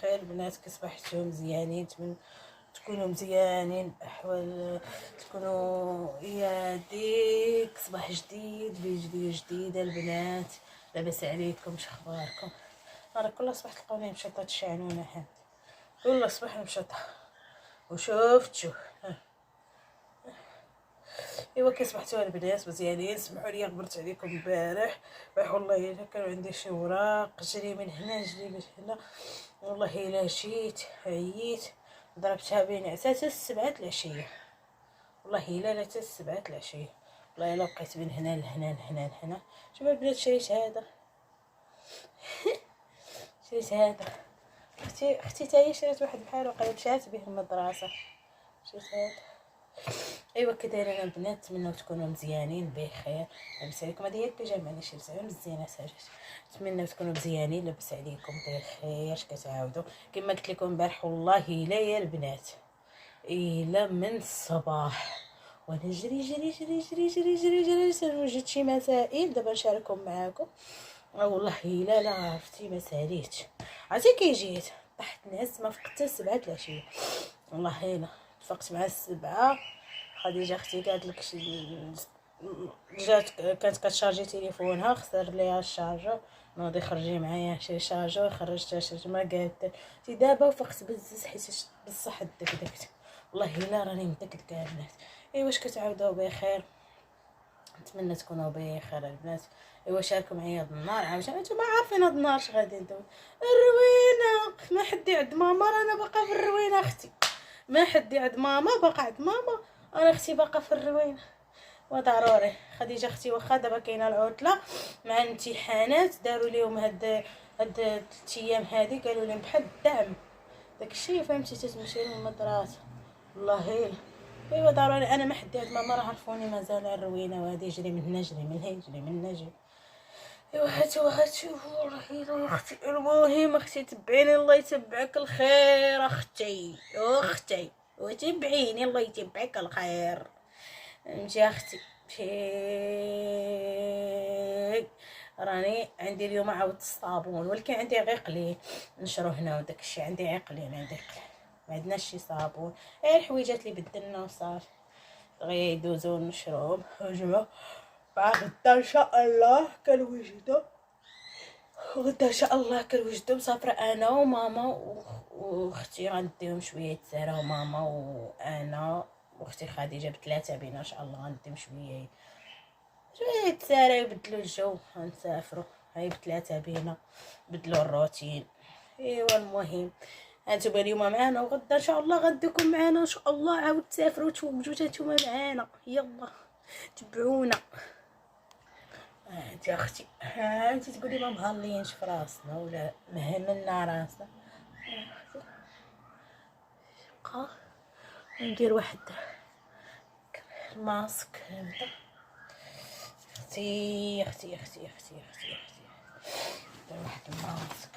بخير البنات، كصبحتوا مزيانين؟ تكونوا مزيانين، الاحوال تكونوا ديك صباح جديد بفيديو جديده. البنات لاباس عليكم؟ شخباركم؟ راه كل صباح تلقاوني مشطه تشعنونه هاد كل صباح مشطه وشفتو. ايوا كي صبحتوا البنات مزيانين؟ سمحوا لي غبرت عليكم البارح والله الا كانوا عندي شي وراق، جري من هنا جري من هنا، والله الا جيت عييت ضربتها بين عساس السبعة العشيه، والله الا لا السبعة العشيه، والله الا بقيت من هنا لهنا لهنا لهنا. شوفوا البنات شريت هذا شريت هذا، اختي تا هي شريت واحد بحال وقال مشات به المدرسه، شريت هذا. ايوا كي دايرين البنات؟ نتمنوا تكونوا مزيانين بخير. لاباس عليكم؟ هذه هي البيجامه اللي شريتها مزيانه ساجات. نتمنوا تكونوا مزيانين لاباس عليكم بخير. اش كتعاودوا؟ كما قلت لكم البارح والله الا يا البنات الا من الصباح وانا جري جري جري جري جري جري جري وجدت شي مسائل دابا نشاركهم معاكم. والله الا لا عرفتي ما ساليتش، عرفتي كي جيت طحت نعس ما فقت حتى 7 العشيه، والله الا تفقت مع 7. خديجه اختي قالت لك جات كانت كتشارجي تليفونها خسر ليها الشارجور، نوضي خرجي معايا شي شارجور، خرجتها شارجور ما قالت تي دابا وفقت بزز حيت بصح دكدكت، والله الا راني مدكدكه البنات. ايوا واش كتعاودوا بخير؟ نتمنى تكونوا بخير البنات. ايوا شاركوا معايا هاد النهار، عاوتاني نتوما عارفين هاد النهار اش غادي ندوي. الروينه ما حد يعد ماما، رانا باقا في الروينه اختي، ما حد يعد ماما، باقا عند ماما، انا اختي باقا في الروينه. وضروري خديجه اختي واخا دابا كاينه العطله مع الامتحانات، داروا ليهم هاد 3 ايام هادي، قالوا لهم بحال الدعم داكشي، فهمتي؟ تتمشي للمدرسه والله الا. ايوا ضروري انا ما حد يعد ماما، راه عرفوني مازال الروينه وهادي، جري من هنا جري من هنا جري من هنا جري. ايوا هاتشوفوا والله اختي. المهم اختي تبعيني، الله يتبعك الخير اختي وتبعيني، الله يتبعك الخير. فهمتي اختي؟ راني عندي اليوم عاودت الصابون، ولكن عندي غير قليل نشرو هنا وداك الشيء، عندي غير قليل ما عندناش شي صابون، غير الحويجات اللي بدلنا وصافي، غير يدوزو نشروهم وجبه. غدا ان شاء الله كنوجدو، غدا ان شاء الله كنوجدو، مسافره انا وماما واختي، غنديهم شويه زهره وماما وانا واختي خديجه بثلاثه بينا ان شاء الله، غنديهم شويه زهره يبدلوا الجو، غنسافروا هاي بثلاثه بينا بدلوا الروتين. ايوا المهم هانتوما اليوم معانا، وغدا ان شاء الله غنديكم معانا ان شاء الله، عاود تسافروا توجدوا نتوما معانا، يلا تبعونا. انت اختي انت تقولي ما مهلينش في راسنا ولا مهملنا راسنا، بقى ندير واحد الماسك هذا. اختي ندير واحد الماسك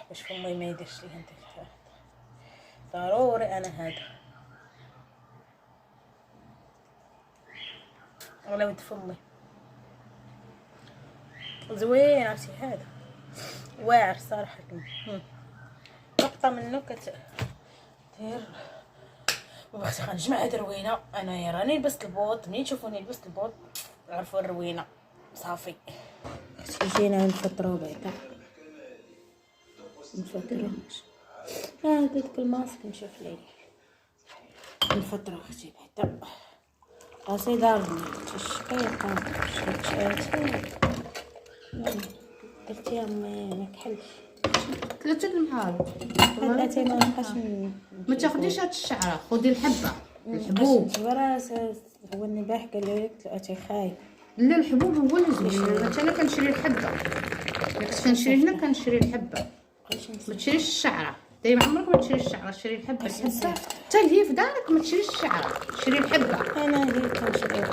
باش فمي ما يديرش لي هنديك ضروري. انا هذا ولا ود فمي زوين، عرفتي هذا واعر صراحه، نقطه منه كتدير. وبختي غنجمع هاد الروينه، انا راني لبست البوط، منين تشوفوني لبست البوط عرفوا الروينه صافي. اختي جينا نفطروا بعدا نفطروا داك الماسك نشوف ليه نفطروا اختي بعدا. راسي ضاربني الشقيقه درتي امي كحل 3 المحار خلاتي ما نبقاش ما تاخديش هاد الشعره، خدي الحبوب راس هو النباح قال لك تلاتي خايف. لا الحبوب هو اللي زوين، انا كنشري الحبه، كنت كنشري هنا كنشري الحبه، ما تشريش الشعره دايما، عمرك ما تشري الشعره، شري الحبه حتى هي في دارك، ما تشريش الشعره شري الحبه. انا هي كنشري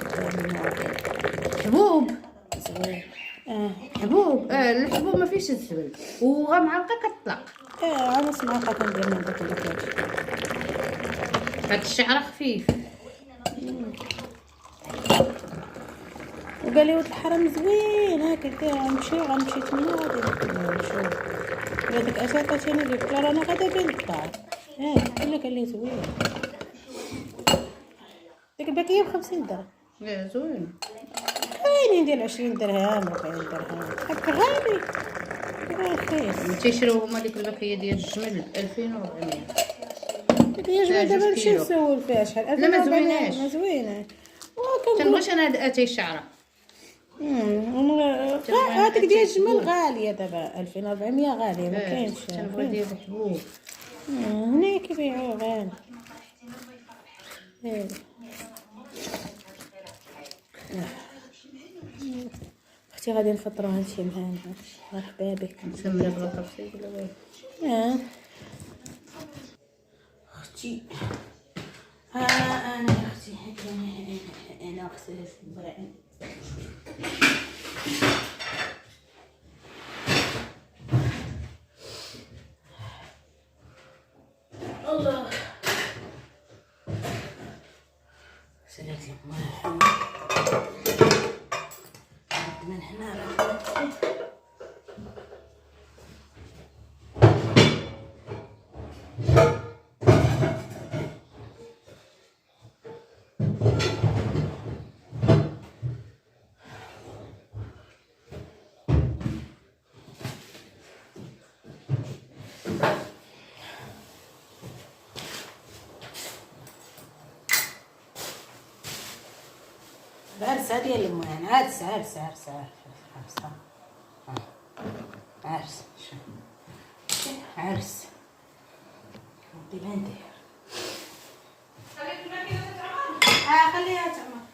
حبوب زوين. حبوب الحبوب ما فيش الزبل، ومعلقه كطلق. انا سمعت كندير من داك الكاش، هاد الشعره خفيف. وقال لي ولد الحرام زوين هاك، قلت له غنمشي تما غادي نشوف. قال لك اش عطاتيني؟ قلت له رانا غادا بين الدار. ولا قال لي زوين. ديك الباكيه ب50 درهم. لا زوين. كاينين ديال 20 درهم 40 درهم هكا غالي رخيص. تيشريو هما ديك الباكيه ديال الجمل 2400. ديك هي جمل دابا نمشي نسول فيها شحال. لا ما زويناش. ما زوينه. تنبغيش انا هاد اتاي الشعره. هاديك ديال الجمل غاليه دابا 2400 غاليه ما كاينش. تنبغي ديال الحبوب. هنا كيبيعوه غالي. اختي غادي نفطروا هادشي معانا. مرحبا بك. نسمي بلا تفصيل ولا والو. اختي انا اختي انا اختي البراعين. الله سلات لك من هنا عرس ديال المهم. عرس عرس عرس عرس عرس عرس ودي ندير. خليها تعمر.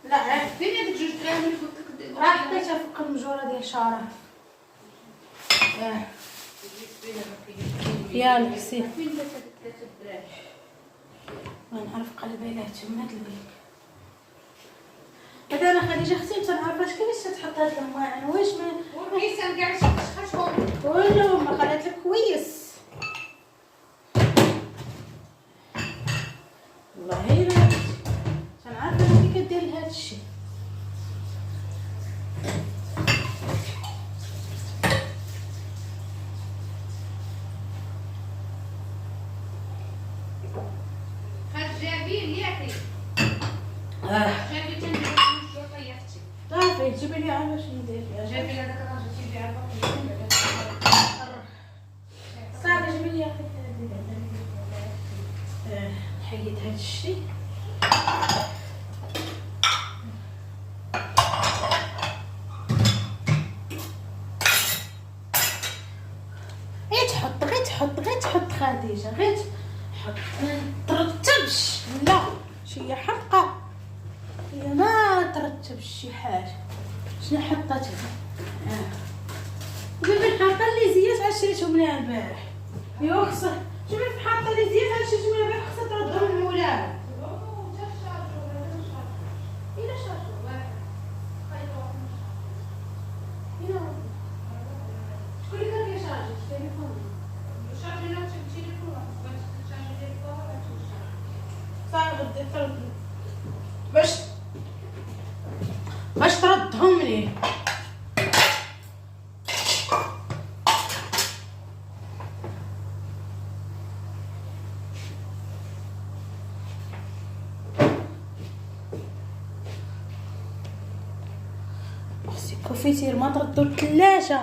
لا فين هذيك جوج دراهم اللي قلت لك؟ راه حطيتها فوق المجوره ديال شعرها. يلا حسين فين دات هذيك 3 دراهم؟ ما نعرف قلبي لا تما البيك. هذا انا خديجه اختي تنعرف اش كيفاش تحط هاد الماعن واش ما كيسان كاع شحال والله ما قالت لك كويس والله الا تنعرف انا كي كدير لهاد الشيء. جابين ياكي جابي تندير الشرطه يا اختي. صافي جيبي لي عا باش ندير فيها. جابي هذاك الراجل تيبيع صافي جيبي لي اخي نحيد هاد الشيء. غير تحط خديجه غير تحط ترتبش. لا شي حقه هي ما ترتبش شي حاجه. شنو حطيت دابا الحلقه اللي زيات عشريتهم ليها البارح. ايوا خصها شوفي الحلقه اللي زيات عشريتهم ليها البارح خصها تردهم للمولاه. إلا شارجو واحد شكون اللي كان كيشارجي التليفون؟ شارجي لا التليفون شارجي التليفون صافي غدي باش تردهم ليه. خصك كوفيتير ما تردو الثلاجه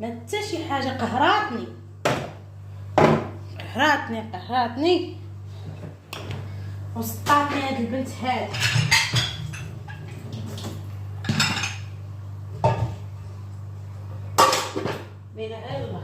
ما حتى شي حاجه. قهراتني وسطاتني هاد البنت هاد. لا اله الا الله.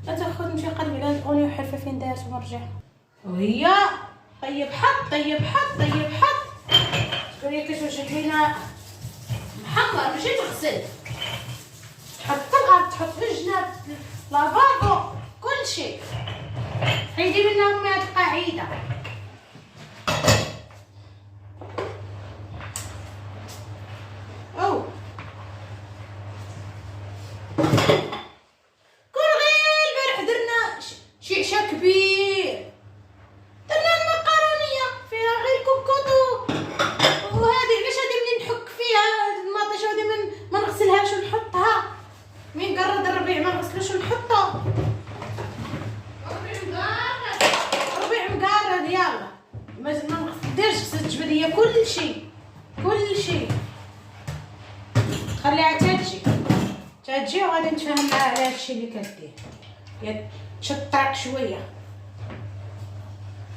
لا تاخذ نمشي نقلب على الاوني وحرفه فين دارت ونرجع. وهي طيب حط شكون هي كتوجد لينا محمر ماشي تغسل. حط الغرب، تحط في الجناب، لافابو، كل شيء. حيدي منها امي هاد القاعده. او كون غير البارح درنا شي عشاء كبير، درنا المقارونيه فيها غير كوكوطو، وهذه علاش هذه منين نحك فيها المطيشه هذه ما نغسلهاش ونحطها، من قرد الربيع ما نغسلوش ونحطها. ربيع مقرد يلا ما نديرش غسلت جبديه، كل شيء خليها تجي وغادي نتفاهم معاها على هادشي اللي كدير. يا تشد الطريق شويه،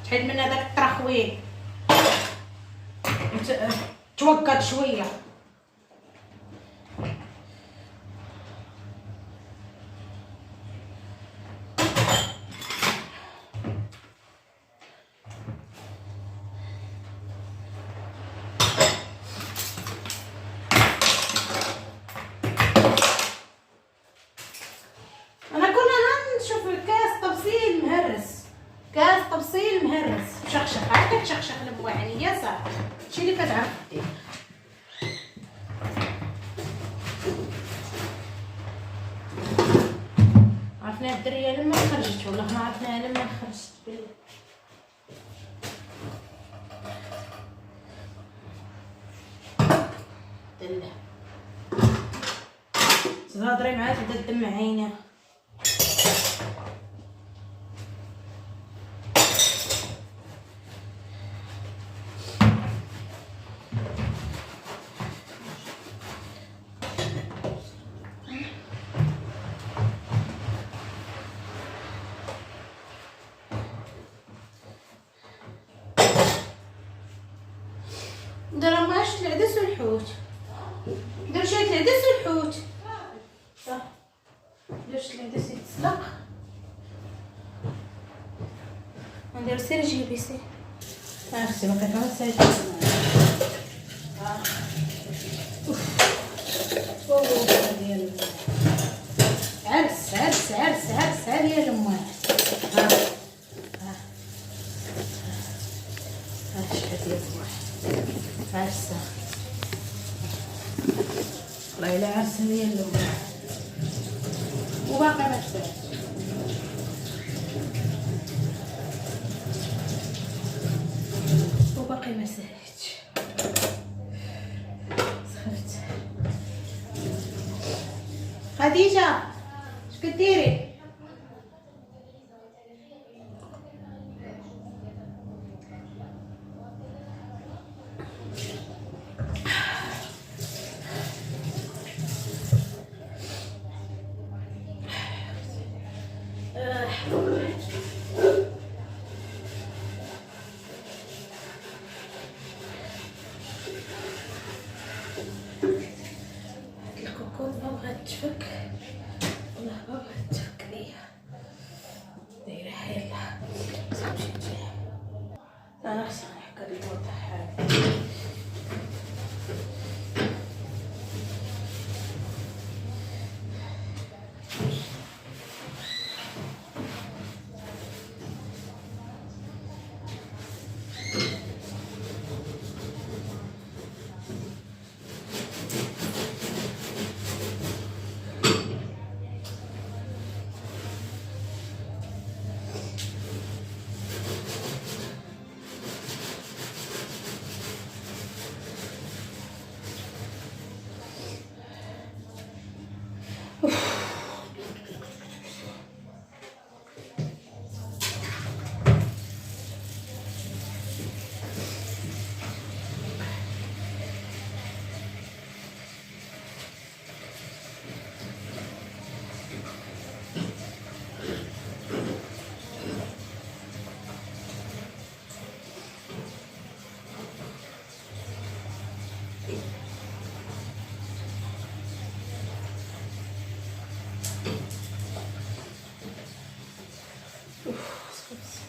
تحيد من هذاك الطرخوين، توقد شويه. انا كنا نشوف كاس تبصيل مهرس مشخشخ، هكا تشخشخ المواعنيه صافي، هادشي اللي كتعرف دير. عرفنا الدريه لما خرجت، والله ما عرفناها لما خرجت بالله. دله تهضري معاه تبدا تدمع عينيها. ندير ماش العدس والحوت، ندير شويه العدس والحوت، صح ندير شويه العدس يتسلق، ندير سير جيبي سير عرفتي ما كتعرفش هادي. ديال عرس عرس عرس عرس ديال الامهات. شحال ديال عرسه، والله الا عرسه ديال الامهات وباقي ما شفتهاش. وباقي ما ساليتش، سخفت. خديجه اش كديري؟ الكوكوط ما بغات تفك، والله ما بغات تفك ليا، دايره يلا نمشي نجيها. انا خصني نحك هاد الوضع هذا.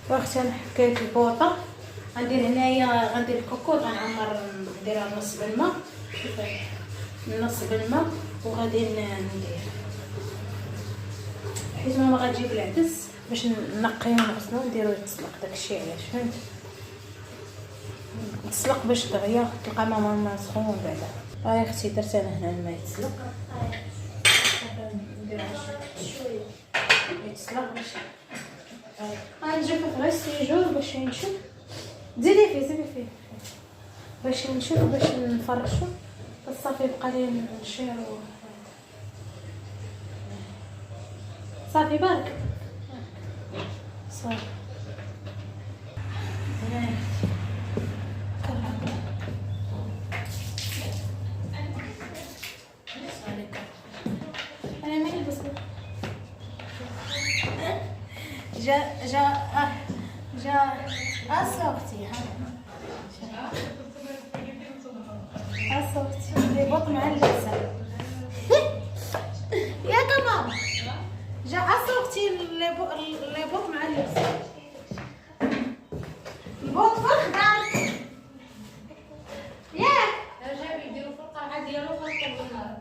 واختي انا حكيت البوطه، غندير هنايا غندير الكوكوط غنعمر نديرها نص بالماء، نص بالماء وغادي ندير حيت ماما غتجيب العدس باش نقيه ونغسلو ونديرو يتسلق داكشي. علاش فهمت تسلق باش دغيا تلقى ماما سخون بعدا. هاي اختي درت انا هنا الماء يتسلق، ندير شويه يتسلق باش غنجيب غير السيجور باش ينشف. زيدي فيه باش ينشف باش نفرشو صافي. بقى لي نشير صافي بارك صافي. انا ما نلبس جا اصوتي اصوتي لي بط مع اللبسه يا كمان جا اصوتي لي بط مع اللبسه البوط فرق دارك ياك جاي يديروا في القرعه ديالو فرق النهار.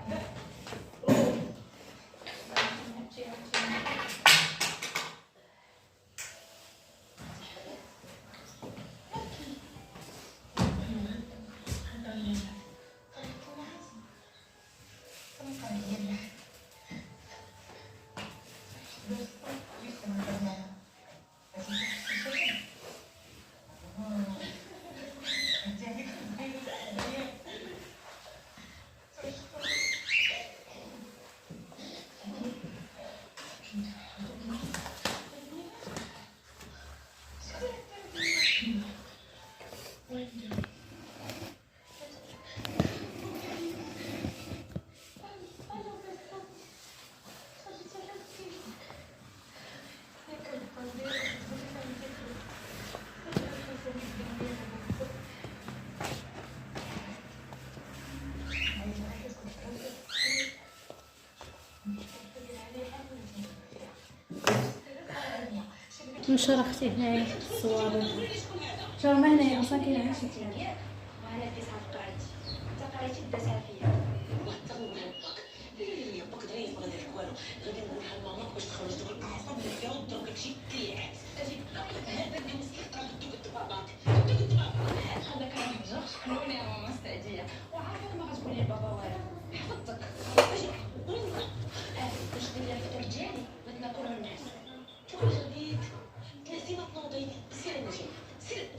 نشر اختي هنايا الصوالح شرا ما هنايا اصلا كاين عشي وانا في صعب قرعتي انت قريتي الدسافيه وحتى اللي يبقى دري ما غادير والو غادي نقول لها ماماك باش تخرج دغ الاعصاب اللي فيها ودرك داكشي كليعات اجي هذا اللي مسكين راه دوك الطبابات هذا كان حجر شكوني يا ماما مستعديه وعارفه ما غتقولي لبابا والو حفظتك اجي باش دير الفطور ديالي بغيت ناكلها الناس غادي تنسي ما تنوضي سير نجي سير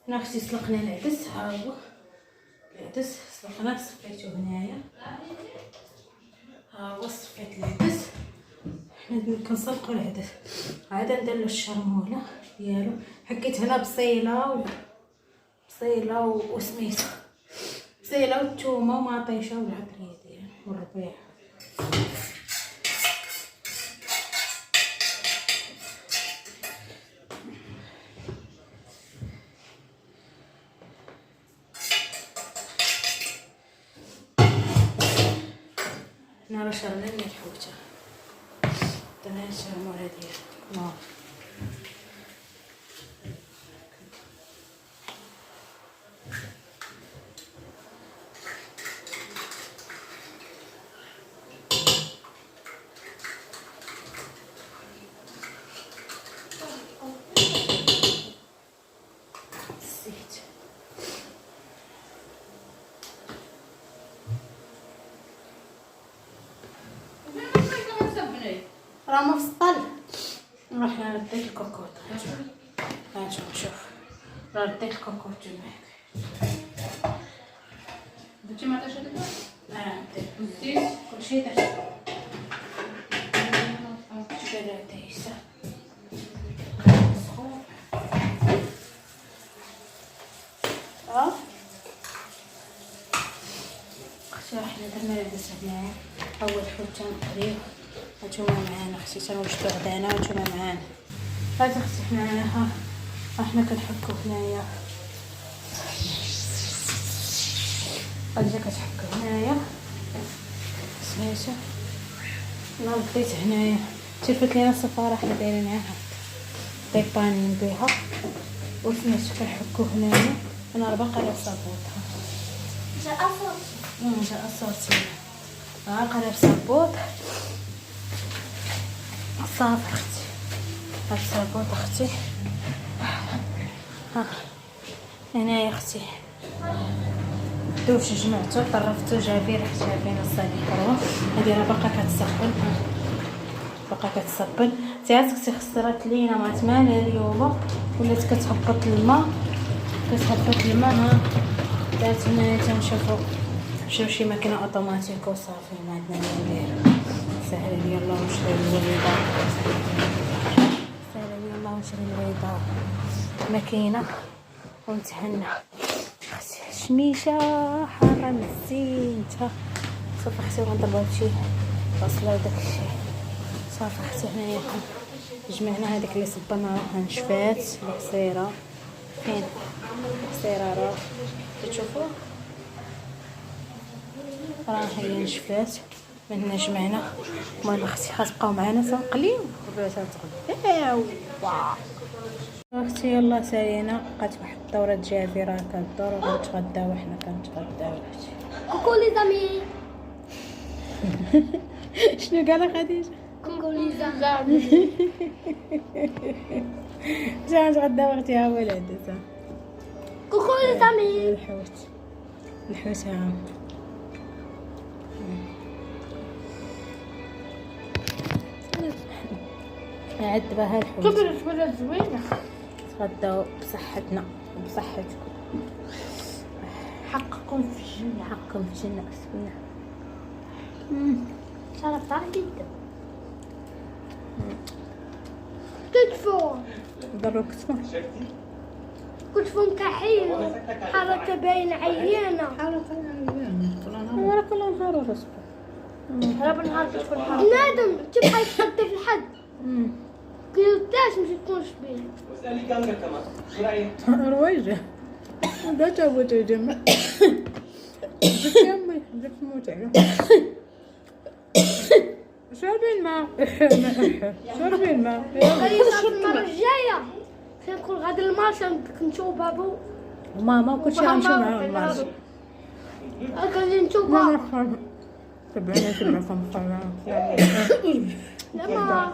هنا اختي سلقنا العدس. ها هو العدس سلقناه صفيتو هنايا. ها هو صفيت العدس. حنا كنسلقوا العدس عاد نديرلو الشرموله ديالو. حكيت هنا بصيله وسميتو بصيله والثومه ومطيشه والعطريه ديالو والربيع. هنا راه شرنا لنا الحوته درنا الشرموله ديالو نار. راه ما في السطل. نروح رديت الكوكوط. شوف راه رديت الكوكوط معاك. درتي ما عطاش هذاك نسيت كل شيء درت. شبه دايسة اختي احنا درنا لاباس هنايا اول حوت نقريو هانتوما معانا اختي تنوجدو غدانا وانتوما معانا. هادي اختي حنايا ها احنا كنحكو هنايا هادي كتحكو هنايا سميتو انا بديت هنايا تلفت لينا السفاره حنا دايرين معاها ديبانين بيها وسميتو كنحكو هنايا انا باقا على صابوطها جا اصوتي باقا على صابوط صافي اختي هاد الصابوط اختي ها هنايا اختي دوش جمعتو طرفتو جابير حتى جابين الصالي كروه هادي راه باقا كتسخن باقا كتسبل تيعرف اختي خسرات لينا ما تمالي اليوم ولات كتهبط الماء ها دارت هنايا تنشوفو مشاو شي ماكينه اوتوماتيك وصافي ما عندنا ما ندير. سهل لي الله ونشري الوليده سهل لي الله ونشري الوليده ماكينه ونتهنى شميشه حاره مزينتها صافي اختي غنضربها بشي بصله وداكشي صافي اختي. هنايا جمعنا هذيك اللي صبنا روحها نشفات العصيره فين العصيره راه تشوفوا راه هي نشفات من هنا جمعنا. المهم اختي غتبقاو معنا تنقليو وبعد تنتغداو اختي. يلا سالينا بقات واحد الدوره جابي راه كدور وغنتغداو حنا كنتغداو اختي. كوكو لي زامي. شنو قال خديجه؟ كوكو لي زامي. جا نتغداو اختي ها هو العدسه. كوكو لي زامي. الحوت ها عاد بها الحوت. كبرت ولا زوينه. تغداو بصحتنا وبصحتكم. حقكم في الجنه. حقكم في الجنه اسمنا. شرف طاح جدا. كتفو. ضروك كتفو. كتفو مكحيل. حركة باين عيانة. انا راه كل نهار ورصبو. راه نهار كتفو الحركة. بنادم تبقى يتحدى في الحد. قلتاش مش تكونش بيه. واسألي كاميرا كمان شو رأيك؟ روايجه دا تابو تجمع بكمل بدك تموت عليه. شربي الماء شربي الماء. المرة الجاية سنكون غادي المارشة نشوف بابو ماما كل شيء غنمشيو معاهم المارشة. غادي نشوف بابو. تبعوني تبعكم خلاص. لما